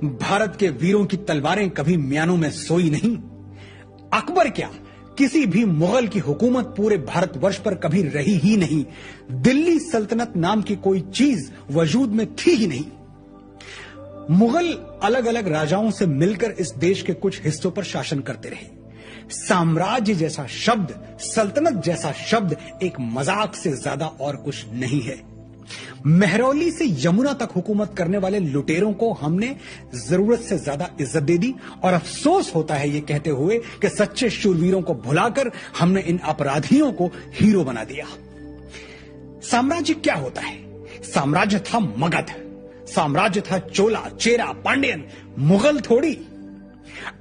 भारत के वीरों की तलवारें कभी म्यानों में सोई नहीं। अकबर क्या, किसी भी मुगल की हुकूमत पूरे भारतवर्ष पर कभी रही ही नहीं। दिल्ली सल्तनत नाम की कोई चीज वजूद में थी ही नहीं। मुगल अलग अलग राजाओं से मिलकर इस देश के कुछ हिस्सों पर शासन करते रहे। साम्राज्य जैसा शब्द, सल्तनत जैसा शब्द एक मजाक से ज्यादा और कुछ नहीं है। महरौली से यमुना तक हुकूमत करने वाले लुटेरों को हमने जरूरत से ज्यादा इज्जत दे दी और अफसोस होता है ये कहते हुए कि सच्चे शूरवीरों को भुलाकर हमने इन अपराधियों को हीरो बना दिया। साम्राज्य क्या होता है? साम्राज्य था मगध, साम्राज्य था चोला, चेरा, पांड्यन, मुगल थोड़ी।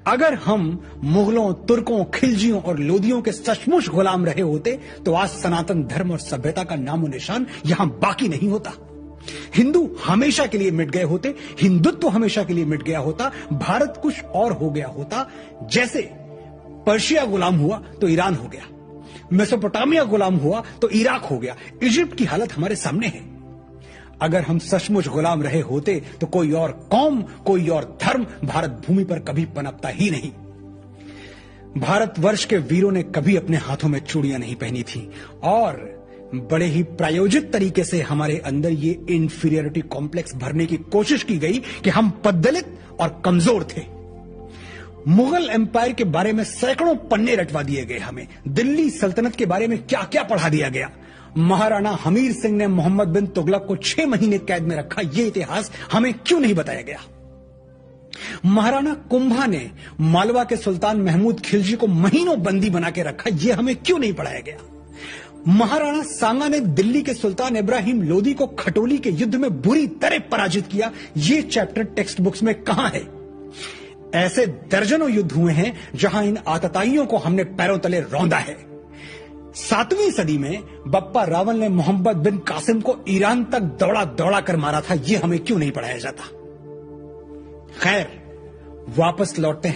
अगर हम मुगलों, तुर्कों, खिलजियों और लोदियों के सचमुच गुलाम रहे होते तो आज सनातन धर्म और सभ्यता का नामो निशान यहां बाकी नहीं होता। हिंदू हमेशा के लिए मिट गए होते, हिंदुत्व हमेशा के लिए मिट गया होता, भारत कुछ और हो गया होता। जैसे पर्शिया गुलाम हुआ तो ईरान हो गया, मेसोपोटामिया गुलाम हुआ तो इराक हो गया, इजिप्ट की हालत हमारे सामने है। अगर हम सचमुच गुलाम रहे होते तो कोई और कौम, कोई और धर्म भारत भूमि पर कभी पनपता ही नहीं। भारतवर्ष के वीरों ने कभी अपने हाथों में चूड़ियां नहीं पहनी थी और बड़े ही प्रायोजित तरीके से हमारे अंदर ये इंफीरियरिटी कॉम्प्लेक्स भरने की कोशिश की गई कि हम पद्दलित और कमजोर थे। मुगल एम्पायर के बारे में सैकड़ों पन्ने रटवा दिए गए हमें। दिल्ली सल्तनत के बारे में क्या क्या पढ़ा दिया गया। महाराणा हमीर सिंह ने मोहम्मद बिन तुगलक को 6 महीने कैद में रखा, यह इतिहास हमें क्यों नहीं बताया गया। महाराणा कुंभा ने मालवा के सुल्तान महमूद खिलजी को महीनों बंदी बना के रखा, यह हमें क्यों नहीं पढ़ाया गया। महाराणा सांगा ने दिल्ली के सुल्तान इब्राहिम लोदी को खटोली के युद्ध में बुरी तरह पराजित किया, यह चैप्टर टेक्स्ट बुक्स में कहां है। ऐसे दर्जनों युद्ध हुए हैं जहां इन आतताइयों को हमने पैरों तले रौंदा है। 7वीं सदी में बप्पा रावल ने मोहम्मद बिन कासिम को ईरान तक दौड़ा दौड़ा कर मारा था, यह हमें क्यों नहीं पढ़ाया जाता। खैर, वापस लौटते हैं